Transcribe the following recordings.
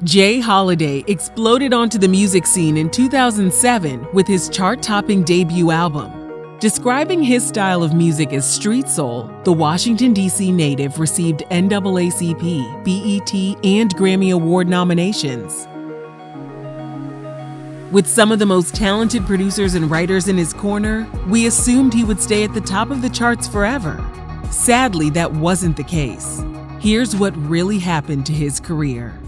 Jholiday exploded onto the music scene in 2007 with his chart-topping debut album. Describing his style of music as street soul, the Washington, D.C. native received NAACP, BET, and Grammy Award nominations. With some of the most talented producers and writers in his corner, we assumed he would stay at the top of the charts forever. Sadly, that wasn't the case. Here's what really happened to his career.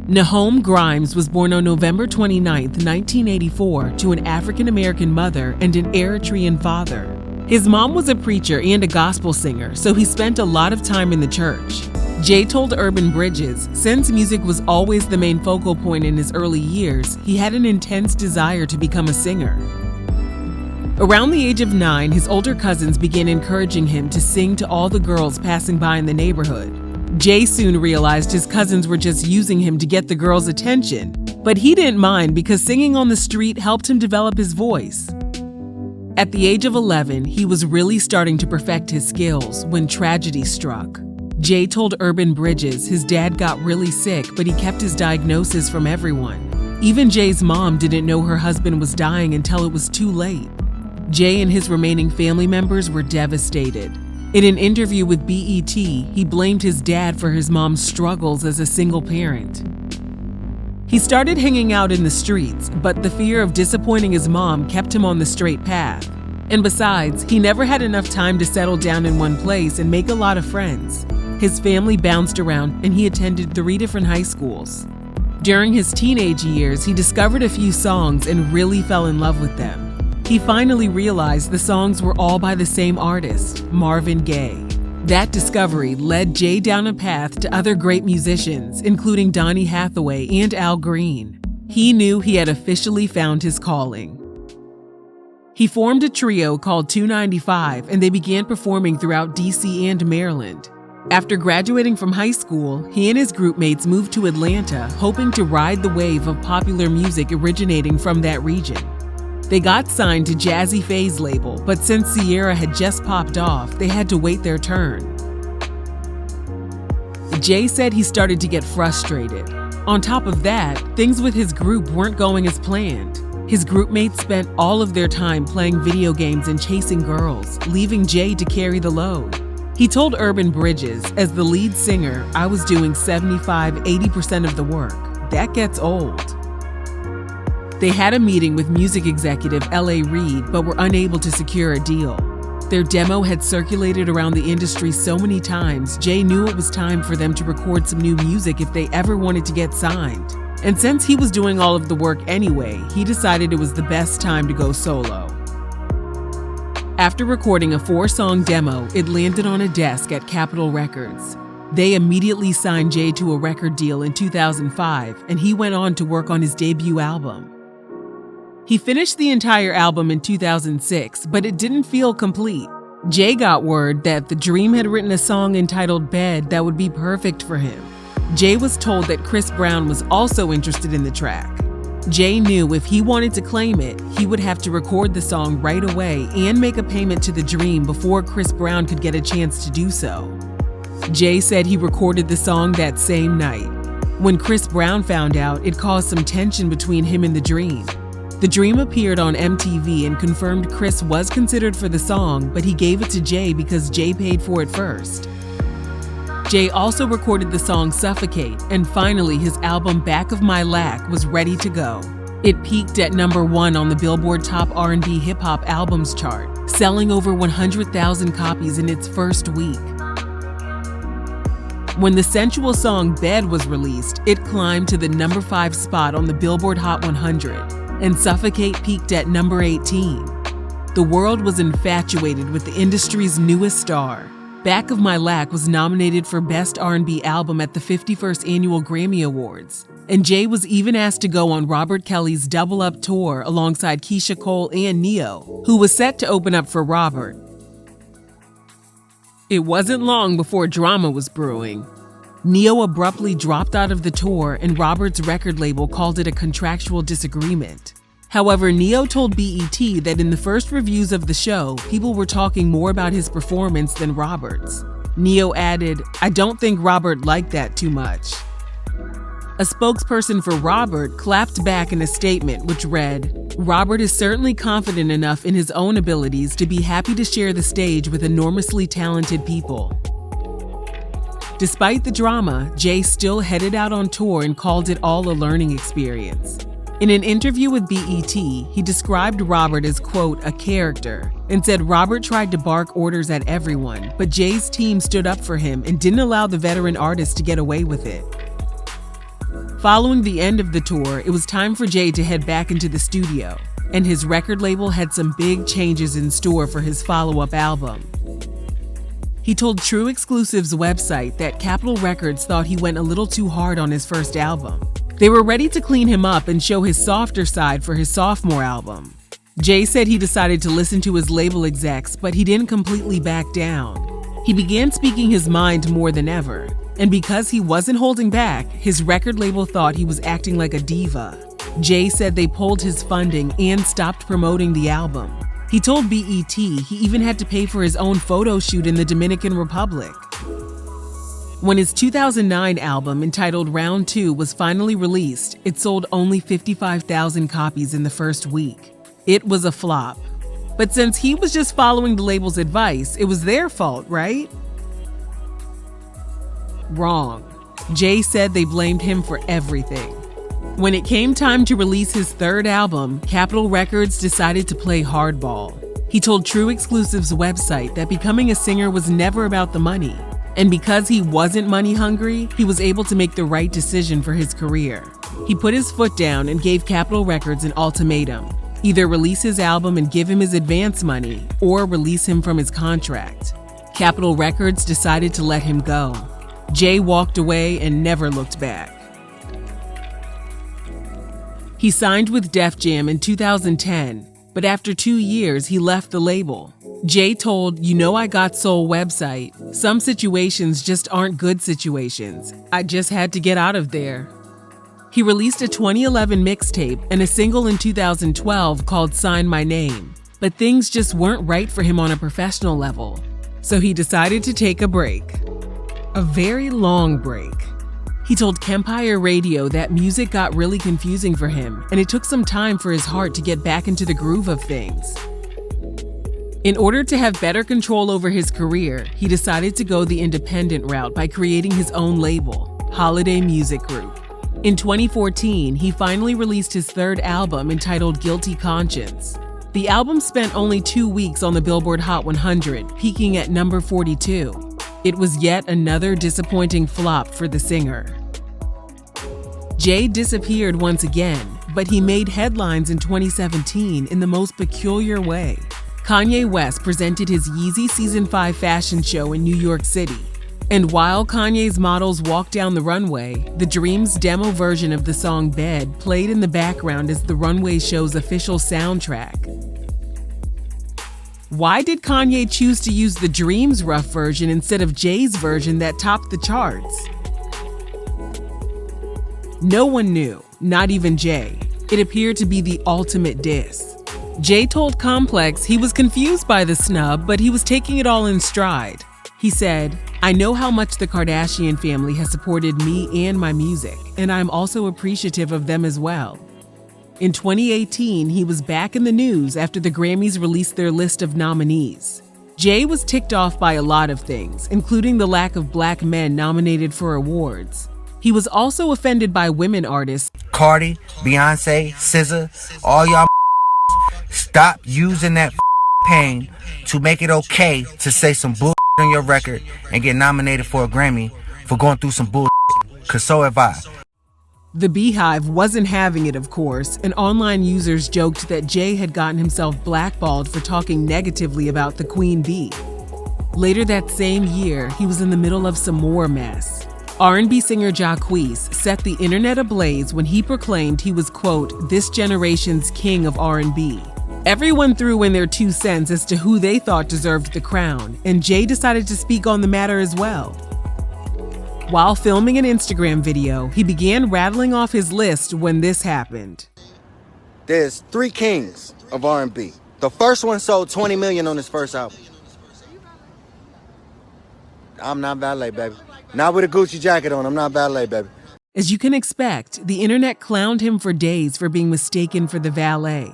Nahom Grimes was born on November 29, 1984, to an African-American mother and an Eritrean father. His mom was a preacher and a gospel singer, so he spent a lot of time in the church. Jay told Urban Bridges, since music was always the main focal point in his early years, he had an intense desire to become a singer. Around the age of 9, his older cousins began encouraging him to sing to all the girls passing by in the neighborhood. Jay soon realized his cousins were just using him to get the girls' attention, but he didn't mind because singing on the street helped him develop his voice. At the age of 11, he was really starting to perfect his skills when tragedy struck. Jay told Urban Bridges his dad got really sick, but he kept his diagnosis from everyone. Even Jay's mom didn't know her husband was dying until it was too late. Jay and his remaining family members were devastated. In an interview with BET, he blamed his dad for his mom's struggles as a single parent. He started hanging out in the streets, but the fear of disappointing his mom kept him on the straight path. And besides, he never had enough time to settle down in one place and make a lot of friends. His family bounced around and he attended 3 different high schools. During his teenage years, he discovered a few songs and really fell in love with them. He finally realized the songs were all by the same artist, Marvin Gaye. That discovery led Jay down a path to other great musicians, including Donny Hathaway and Al Green. He knew he had officially found his calling. He formed a trio called 295, and they began performing throughout DC and Maryland. After graduating from high school, he and his groupmates moved to Atlanta, hoping to ride the wave of popular music originating from that region. They got signed to Jazzy Faye's label, but since Sierra had just popped off, they had to wait their turn. Jay said he started to get frustrated. On top of that, things with his group weren't going as planned. His groupmates spent all of their time playing video games and chasing girls, leaving Jay to carry the load. He told Urban Bridges, as the lead singer, I was doing 75–80% of the work. That gets old. They had a meeting with music executive L.A. Reid, but were unable to secure a deal. Their demo had circulated around the industry so many times, Jay knew it was time for them to record some new music if they ever wanted to get signed. And since he was doing all of the work anyway, he decided it was the best time to go solo. After recording a 4-song demo, it landed on a desk at Capitol Records. They immediately signed Jay to a record deal in 2005, and he went on to work on his debut album. He finished the entire album in 2006, but it didn't feel complete. Jay got word that The Dream had written a song entitled Bed that would be perfect for him. Jay was told that Chris Brown was also interested in the track. Jay knew if he wanted to claim it, he would have to record the song right away and make a payment to The Dream before Chris Brown could get a chance to do so. Jay said he recorded the song that same night. When Chris Brown found out, it caused some tension between him and The Dream. The Dream appeared on MTV and confirmed Chris was considered for the song, but he gave it to Jay because Jay paid for it first. Jay also recorded the song Suffocate, and finally his album Back of My Lack was ready to go. It peaked at number 1 on the Billboard Top R&B Hip Hop Albums chart, selling over 100,000 copies in its first week. When the sensual song Bed was released, it climbed to the number 5 spot on the Billboard Hot 100. And Suffocate peaked at number 18. The world was infatuated with the industry's newest star. Back of My Lack was nominated for Best R&B Album at the 51st Annual Grammy Awards. And Jay was even asked to go on Robert Kelly's Double Up tour alongside Keisha Cole and Ne-Yo, who was set to open up for Robert. It wasn't long before drama was brewing. Ne-Yo abruptly dropped out of the tour, and Robert's record label called it a contractual disagreement. However, Ne-Yo told BET that in the first reviews of the show, people were talking more about his performance than Robert's. Ne-Yo added, "I don't think Robert liked that too much." A spokesperson for Robert clapped back in a statement which read, "Robert is certainly confident enough in his own abilities to be happy to share the stage with enormously talented people." Despite the drama, Jay still headed out on tour and called it all a learning experience. In an interview with BET, he described Robert as, quote, "a character," and said Robert tried to bark orders at everyone, but Jay's team stood up for him and didn't allow the veteran artist to get away with it. Following the end of the tour, it was time for Jay to head back into the studio, and his record label had some big changes in store for his follow-up album. He told True Exclusive's website that Capitol Records thought he went a little too hard on his first album. They were ready to clean him up and show his softer side for his sophomore album. Jay said he decided to listen to his label execs, but he didn't completely back down. He began speaking his mind more than ever. And because he wasn't holding back, his record label thought he was acting like a diva. Jay said they pulled his funding and stopped promoting the album. He told BET he even had to pay for his own photo shoot in the Dominican Republic. When his 2009 album, entitled Round 2, was finally released, it sold only 55,000 copies in the first week. It was a flop. But since he was just following the label's advice, it was their fault, right? Wrong. Jay said they blamed him for everything. When it came time to release his third album, Capitol Records decided to play hardball. He told True Exclusive's website that becoming a singer was never about the money. And because he wasn't money hungry, he was able to make the right decision for his career. He put his foot down and gave Capitol Records an ultimatum. Either release his album and give him his advance money, or release him from his contract. Capitol Records decided to let him go. Jay walked away and never looked back. He signed with Def Jam in 2010, but after 2 years, he left the label. Jay told You Know I Got Soul website, "Some situations just aren't good situations. I just had to get out of there." He released a 2011 mixtape and a single in 2012 called Sign My Name, but things just weren't right for him on a professional level. So he decided to take a break. A very long break. He told Kempire Radio that music got really confusing for him, and it took some time for his heart to get back into the groove of things. In order to have better control over his career, he decided to go the independent route by creating his own label, Jholiday Music Group. In 2014, he finally released his third album entitled Guilty Conscience. The album spent only 2 weeks on the Billboard Hot 100, peaking at number 42. It was yet another disappointing flop for the singer. Jay disappeared once again, but he made headlines in 2017 in the most peculiar way. Kanye West presented his Yeezy Season 5 fashion show in New York City. And while Kanye's models walked down the runway, The Dream's demo version of the song Bed played in the background as the runway show's official soundtrack. Why did Kanye choose to use The Dream's rough version instead of Jay's version that topped the charts? No one knew, not even Jay. It appeared to be the ultimate diss. Jay told Complex he was confused by the snub, but he was taking it all in stride. He said, "I know how much the Kardashian family has supported me and my music, and I'm also appreciative of them as well." In 2018, he was back in the news after the Grammys released their list of nominees. Jay was ticked off by a lot of things, including the lack of black men nominated for awards. He was also offended by women artists Cardi, Beyonce, SZA, all y'all stop using that pain to make it okay to say some bull on your record and get nominated for a Grammy for going through some bull, cause so have I. The Beehive wasn't having it, of course, and online users joked that Jay had gotten himself blackballed for talking negatively about the Queen Bee. Later that same year, he was in the middle of some more mess. R&B singer Jacquees set the internet ablaze when he proclaimed he was, quote, "this generation's king of R&B." Everyone threw in their 2 cents as to who they thought deserved the crown, and Jay decided to speak on the matter as well. While filming an Instagram video, he began rattling off his list when this happened. There's 3 kings of R&B. The first one sold 20 million on his first album. I'm not valet, baby. Not with a Gucci jacket on. I'm not valet, baby. As you can expect, the internet clowned him for days for being mistaken for the valet.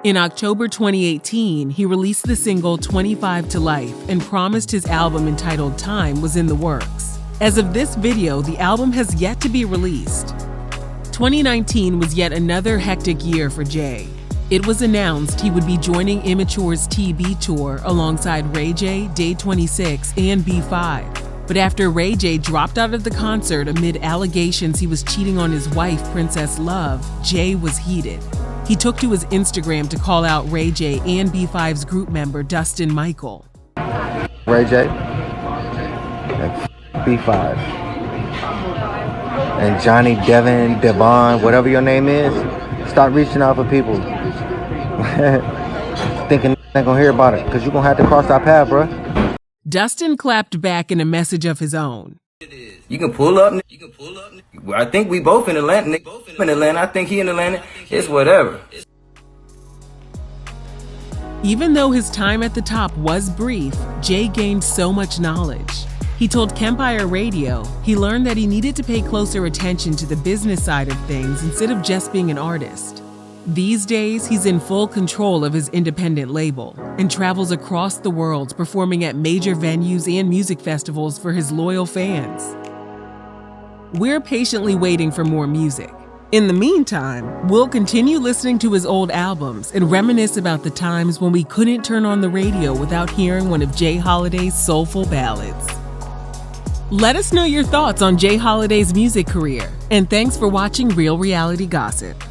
In October 2018, he released the single 25 to Life and promised his album entitled Time was in the works. As of this video, the album has yet to be released. 2019 was yet another hectic year for Jay. It was announced he would be joining Immature's TB tour alongside Ray J, Day 26, and B5. But after Ray J dropped out of the concert amid allegations he was cheating on his wife, Princess Love, Jay was heated. He took to his Instagram to call out Ray J and B5's group member, Dustin Michael. Ray J and B5 and Johnny, Devin, Devon, whatever your name is, start reaching out for people. Thinking ain't gonna hear about it, because you're gonna have to cross our path, bro. Dustin clapped back in a message of his own. You can pull up. I think we both in Atlanta. Nick in Atlanta. I think he in Atlanta. It's whatever. Even though his time at the top was brief, Jay gained so much knowledge. He told Kempire Radio he learned that he needed to pay closer attention to the business side of things instead of just being an artist. These days, he's in full control of his independent label and travels across the world performing at major venues and music festivals for his loyal fans. We're patiently waiting for more music. In the meantime, we'll continue listening to his old albums and reminisce about the times when we couldn't turn on the radio without hearing one of Jholiday's soulful ballads. Let us know your thoughts on Jholiday's music career, and thanks for watching Real Reality Gossip.